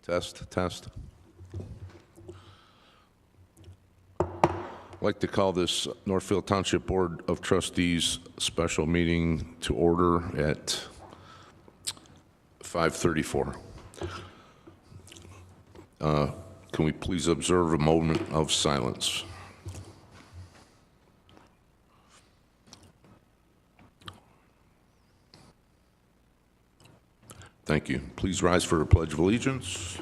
Test, test. I'd like to call this Northfield Township Board of Trustees special meeting to order at 5:34. Can we please observe a moment of silence? Thank you. Please rise for the Pledge of Allegiance.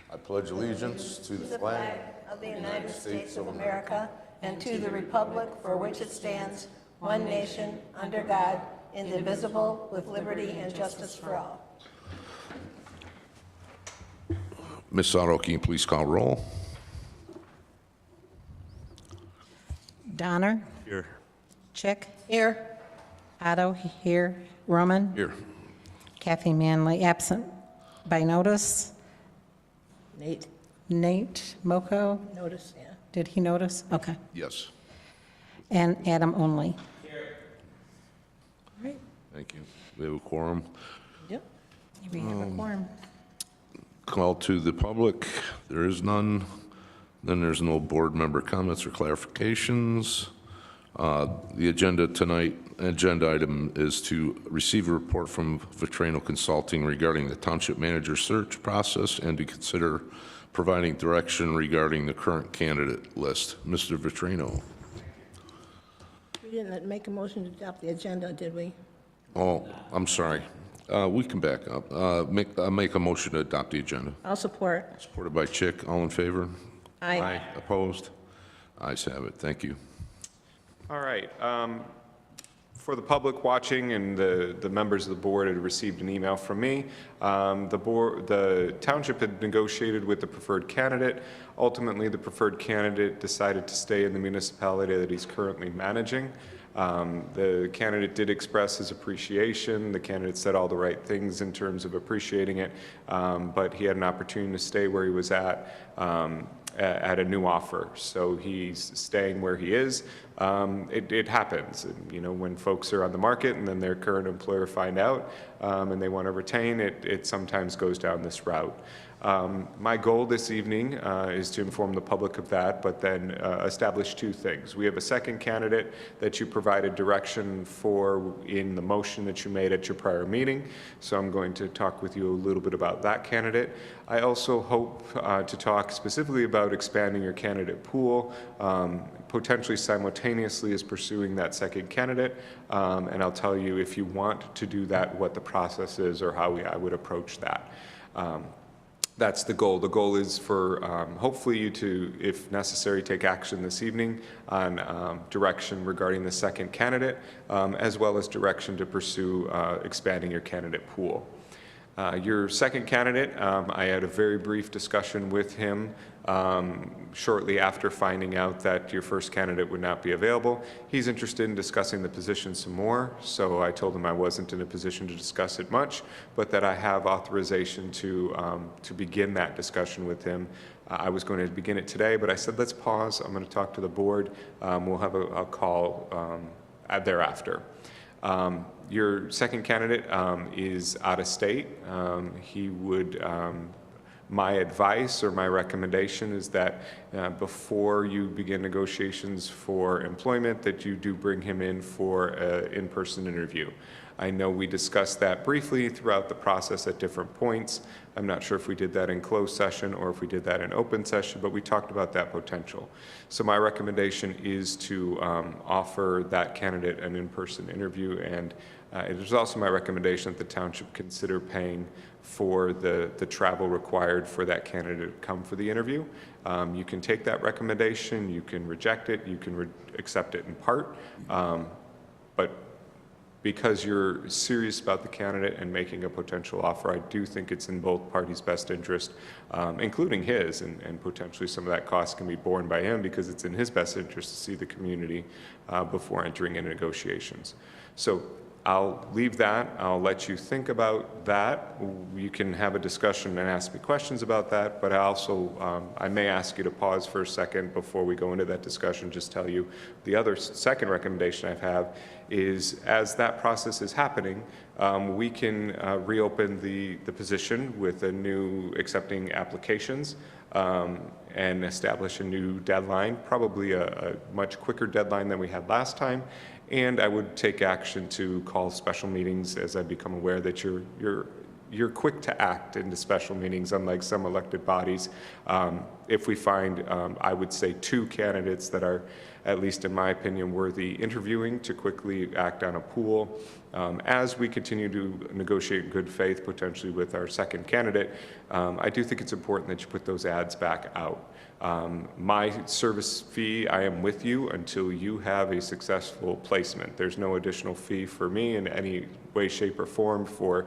I pledge allegiance to the flag of the United States of America and to the republic for which it stands, one nation, under God, indivisible, with liberty and justice for all. Ms. Otto, can you please call roll? Donner? Here. Chick? Here. Otto? Here. Roman? Here. Kathy Manley, absent by notice. Nate. Nate Moko? Notice, yeah. Did he notice? Okay. Yes. And Adam only. Here. All right. Thank you. We have a quorum. Yep. We have a quorum. Call to the public. There is none. Then there's no board member comments or clarifications. The agenda tonight, agenda item is to receive a report from Vitrano Consulting regarding the Township Manager search process and to consider providing direction regarding the current candidate list. Mr. Vitrano. We didn't make a motion to adopt the agenda, did we? Oh, I'm sorry. We can back up. Make a motion to adopt the agenda. I'll support. Supported by Chick. All in favor? Aye. Opposed? Ayes have it. Thank you. All right. For the public watching and the members of the board had received an email from me. The township had negotiated with the preferred candidate. Ultimately, the preferred candidate decided to stay in the municipality that he's currently managing. The candidate did express his appreciation. The candidate said all the right things in terms of appreciating it, but he had an opportunity to stay where he was at a new offer. So he's staying where he is. It happens, you know, when folks are on the market and then their current employer find out and they want to retain it, it sometimes goes down this route. My goal this evening is to inform the public of that, but then establish two things. We have a second candidate that you provided direction for in the motion that you made at your prior meeting, so I'm going to talk with you a little bit about that candidate. I also hope to talk specifically about expanding your candidate pool, potentially simultaneously as pursuing that second candidate, and I'll tell you if you want to do that, what the process is or how I would approach that. That's the goal. The goal is for hopefully you to, if necessary, take action this evening on direction regarding the second candidate, as well as direction to pursue expanding your candidate pool. Your second candidate, I had a very brief discussion with him shortly after finding out that your first candidate would not be available. He's interested in discussing the position some more, so I told him I wasn't in a position to discuss it much, but that I have authorization to begin that discussion with him. I was going to begin it today, but I said, let's pause. I'm going to talk to the board. We'll have a call thereafter. Your second candidate is out of state. He would, my advice or my recommendation is that before you begin negotiations for employment, that you do bring him in for an in-person interview. I know we discussed that briefly throughout the process at different points. I'm not sure if we did that in closed session or if we did that in open session, but we talked about that potential. So my recommendation is to offer that candidate an in-person interview, and it is also my recommendation that the township consider paying for the travel required for that candidate to come for the interview. You can take that recommendation, you can reject it, you can accept it in part, but because you're serious about the candidate and making a potential offer, I do think it's in both parties' best interest, including his, and potentially some of that cost can be borne by him because it's in his best interest to see the community before entering into negotiations. So I'll leave that. I'll let you think about that. You can have a discussion and ask me questions about that, but I may ask you to pause for a second before we go into that discussion. Just tell you the other second recommendation I have is, as that process is happening, we can reopen the position with a new accepting applications and establish a new deadline, probably a much quicker deadline than we had last time. And I would take action to call special meetings as I become aware that you're quick to act into special meetings, unlike some elected bodies. If we find, I would say, 2 candidates that are, at least in my opinion, worthy interviewing, to quickly act on a pool. As we continue to negotiate in good faith, potentially with our second candidate, I do think it's important that you put those ads back out. My service fee, I am with you until you have a successful placement. There's no additional fee for me in any way, shape, or form for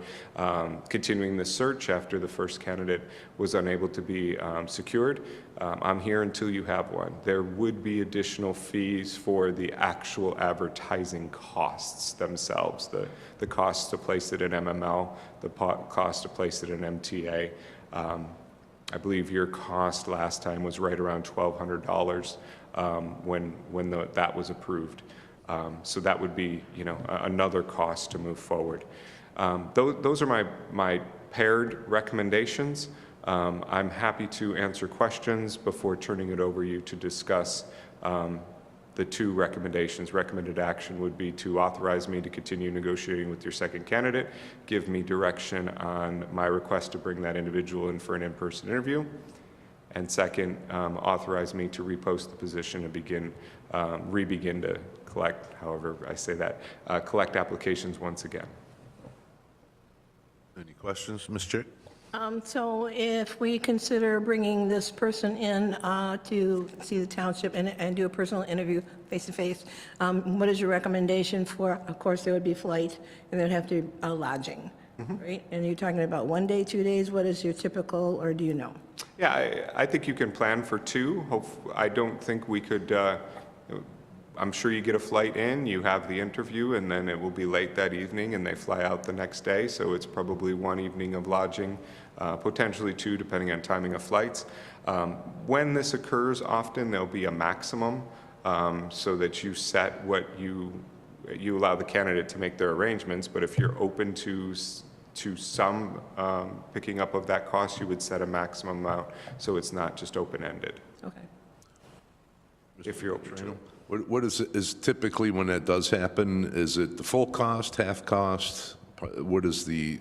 continuing the search after the first candidate was unable to be secured. I'm here until you have one. There would be additional fees for the actual advertising costs themselves, the cost to place it in MML, the cost to place it in MTA. I believe your cost last time was right around $1,200 when that was approved. So that would be, another cost to move forward. Those are my paired recommendations. I'm happy to answer questions before turning it over you to discuss the 2 recommendations. Recommended action would be to authorize me to continue negotiating with your second candidate, give me direction on my request to bring that individual in for an in-person interview, and second, authorize me to repost the position and re-begin to collect, however I say that, collect applications once again. Any questions, Ms. Chick? So if we consider bringing this person in to see the township and do a personal interview face-to-face, what is your recommendation for, of course, there would be flight, and there'd have to be lodging, right? And you're talking about 1 day, 2 days, what is your typical, or do you know? Yeah, I think you can plan for 2. I don't think we could, I'm sure you get a flight in, you have the interview, and then it will be late that evening, and they fly out the next day, so it's probably 1 evening of lodging, potentially 2, depending on timing of flights. When this occurs, often there'll be a maximum, so that you set what you allow the candidate to make their arrangements, but if you're open to some picking up of that cost, you would set a maximum amount, so it's not just open-ended. Okay. If you're open to it. What is typically when that does happen, is it the full cost, half cost? What is the?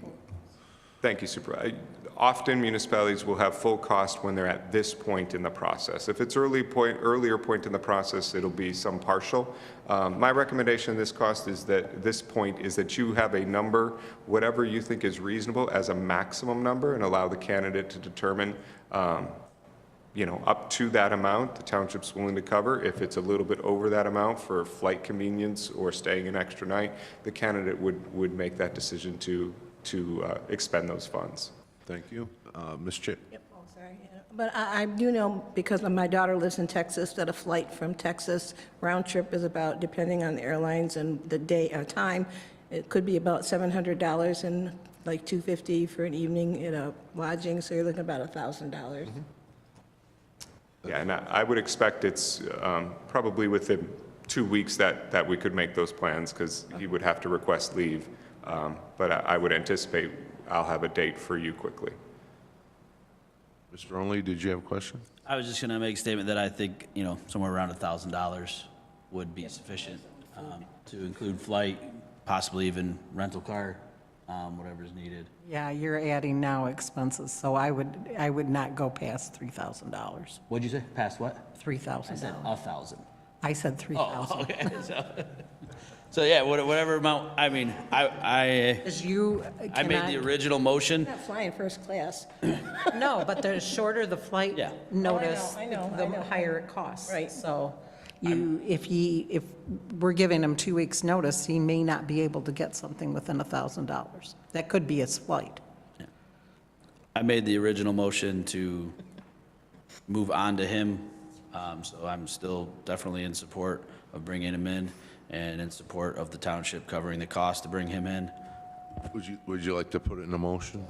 Thank you, Supervisor. Often municipalities will have full cost when they're at this point in the process. If it's earlier point in the process, it'll be some partial. My recommendation in this cost is that this point is that you have a number, whatever you think is reasonable, as a maximum number, and allow the candidate to determine up to that amount the township's willing to cover. If it's a little bit over that amount for flight convenience or staying an extra night, the candidate would make that decision to expend those funds. Thank you. Ms. Chick? Yep, oh, sorry. Yeah. But I do know, because my daughter lives in Texas, that a flight from Texas round trip is about, depending on the airlines and the day or time, it could be about $700 and like $250 for an evening in a lodging, so you're looking at about $1,000. Yeah, and I would expect it's probably within 2 weeks that we could make those plans, because he would have to request leave. But I would anticipate I'll have a date for you quickly. Mr. Only, did you have a question? I was just going to make a statement that I think, somewhere around $1,000 would be sufficient to include flight, possibly even rental car, whatever's needed. Yeah, you're adding now expenses, so I would not go past $3,000. What'd you say? Past what? $3,000. I said 1,000. I said 3,000. Oh, okay. So yeah, whatever amount, I mean, I Because you made the original motion. Not flying first class. No, but the shorter the flight Yeah. notice, I know. the higher it costs. Right. So if we're giving him 2 weeks' notice, he may not be able to get something within $1,000. That could be his flight. I made the original motion to move on to him, so I'm still definitely in support of bringing him in. and in support of the township covering the cost to bring him in. Would you like to put it in a motion?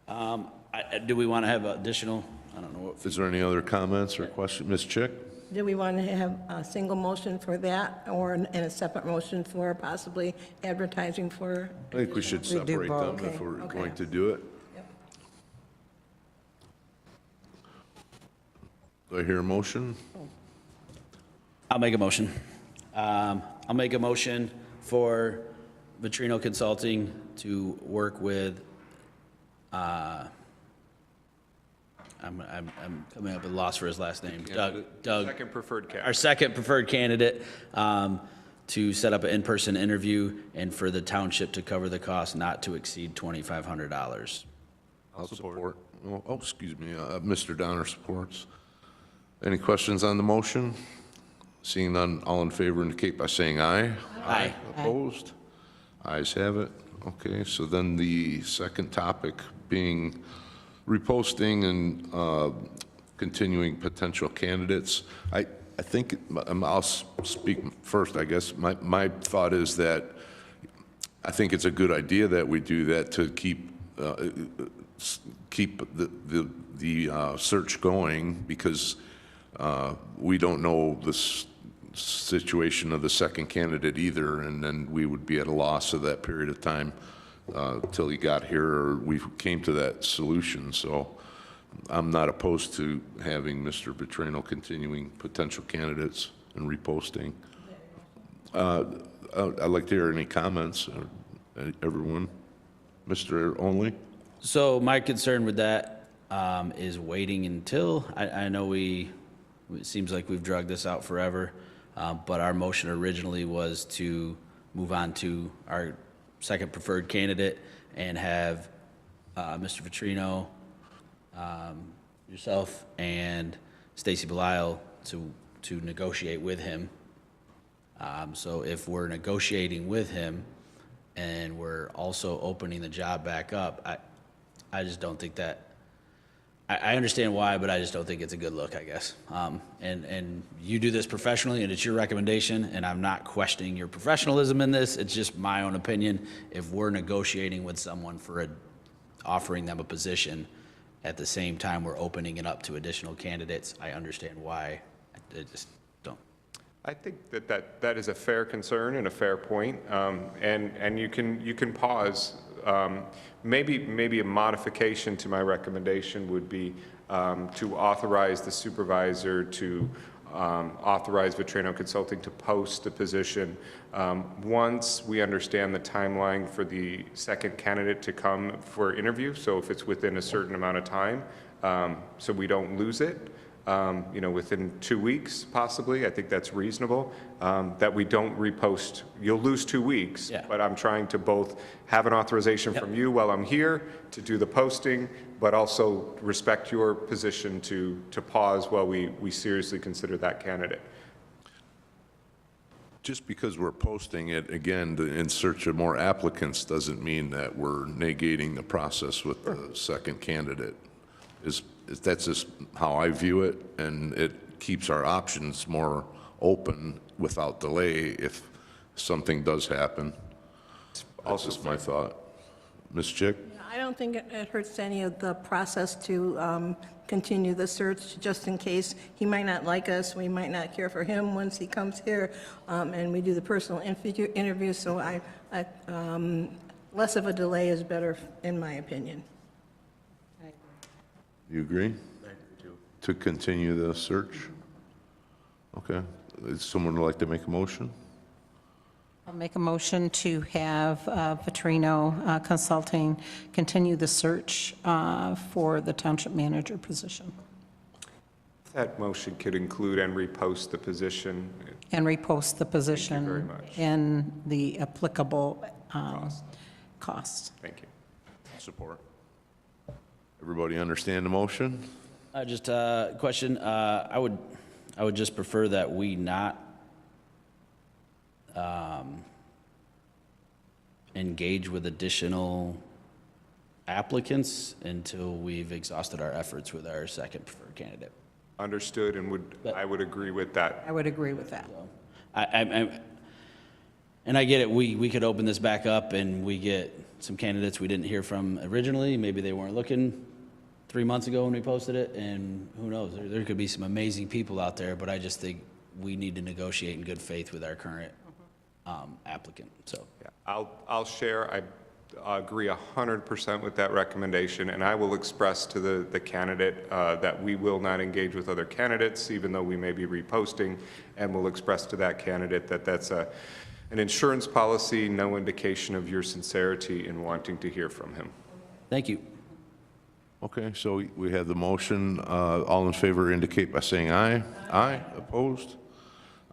Do we want to have additional, I don't know what. Is there any other comments or questions? Ms. Chick? Do we want to have a single motion for that, or and a separate motion for possibly advertising for? I think we should We do separate them both. if we're Okay. going to do it. Yep. Do I hear a motion? I'll make a motion. I'll make a motion for Vitrino Consulting to work with, I'm coming up with a loss for his last name. Doug. Second preferred candidate. Our second preferred candidate, to set up an in-person interview and for the township to cover the cost not to exceed $2,500. I'll support. Oh, excuse me, Mr. Donner supports. Any questions on the motion? Seeing none, all in favor indicate by saying aye. Aye. Opposed? Ayes have it. Okay, so then the second topic being reposting and continuing potential candidates. I think, I'll speak first, I guess. My thought is that I think it's a good idea that we do that to keep the search going, because we don't know the situation of the second candidate either, and then we would be at a loss of that period of time till he got here or we came to that solution. So I'm not opposed to having Mr. Vitrino continuing potential candidates and reposting. I'd like to hear any comments, everyone. Mr. Only? So my concern with that is waiting until, I know it seems like we've dragged this out forever, but our motion originally was to move on to our second preferred candidate and have Mr. Vitrino, yourself, and Stacy Belisle to negotiate with him. So if we're negotiating with him and we're also opening the job back up, I just don't think that, I understand why, but I just don't think it's a good look, I guess. And you do this professionally, and it's your recommendation, and I'm not questioning your professionalism in this. It's just my own opinion. If we're negotiating with someone for offering them a position, at the same time we're opening it up to additional candidates, I understand why. I just don't. I think that is a fair concern and a fair point, and you can pause. Maybe a modification to my recommendation would be to authorize the supervisor to authorize Vitrino Consulting to post a position once we understand the timeline for the second candidate to come for interview. So if it's within a certain amount of time, so we don't lose it. Within 2 weeks, possibly. I think that's reasonable, that we don't repost. You'll lose 2 weeks, Yeah. but I'm trying to both have an authorization from you while I'm here to do the posting, but also respect your position to pause while we seriously consider that candidate. Just because we're posting it, again, in search of more applicants doesn't mean that we're negating the process with the second candidate. That's just how I view it, and it keeps our options more open without delay if something does happen. That's just my thought. Ms. Chick? I don't think it hurts any of the process to continue the search, just in case he might not like us, we might not care for him once he comes here, and we do the personal interview, so less of a delay is better, in my opinion. You agree? To continue the search? Okay. Is someone would like to make a motion? I'll make a motion to have Vitrino Consulting continue the search for the Township Manager position. That motion could include and repost the position. And repost the position very much. in the applicable cost. Thank you. Support. Everybody understand the motion? Just a question, I would just prefer that we not engage with additional applicants until we've exhausted our efforts with our second preferred candidate. Understood, and I would agree with that. I would agree with that. And I get it, we could open this back up and we get some candidates we didn't hear from originally. Maybe they weren't looking 3 months ago when we posted it, and who knows, there could be some amazing people out there, but I just think we need to negotiate in good faith with our current applicant, so. Yeah, I'll share, I agree 100% with that recommendation, and I will express to the candidate that we will not engage with other candidates, even though we may be reposting, and we'll express to that candidate that that's an insurance policy, no indication of your sincerity in wanting to hear from him. Thank you. Okay, so we have the motion. All in favor indicate by saying aye. Aye. Opposed?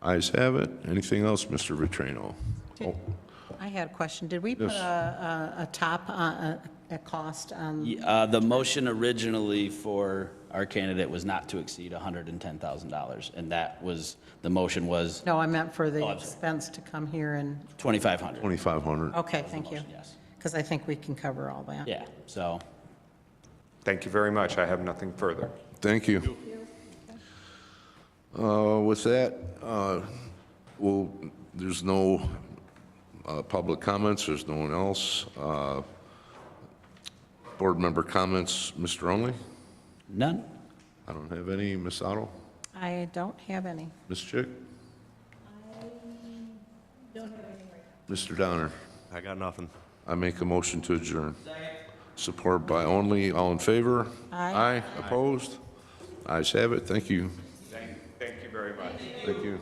Ayes have it. Anything else, Mr. Vitrino? Oh, I had a question. Did we put Yes. a top, a cost on? The motion originally for our candidate was not to exceed $110,000, and that was, the motion was No, I meant for the Oh, I'm sorry. expense to come here and, $2,500. 2,500. okay, thank you. Yes. Because I think we can cover all that. Yeah, so, Thank you very much. I have nothing further. Thank you. With that, there's no public comments. There's no one else. Board member comments, Mr. Only? none? I don't have any. Ms. Otto? I don't have any. Ms. Chick? Mr. Donner? I got nothing. I make a motion to adjourn. Support by Only. All in favor? Aye. Aye. Opposed? Ayes have it. Thank you. Thank you very much. Thank you.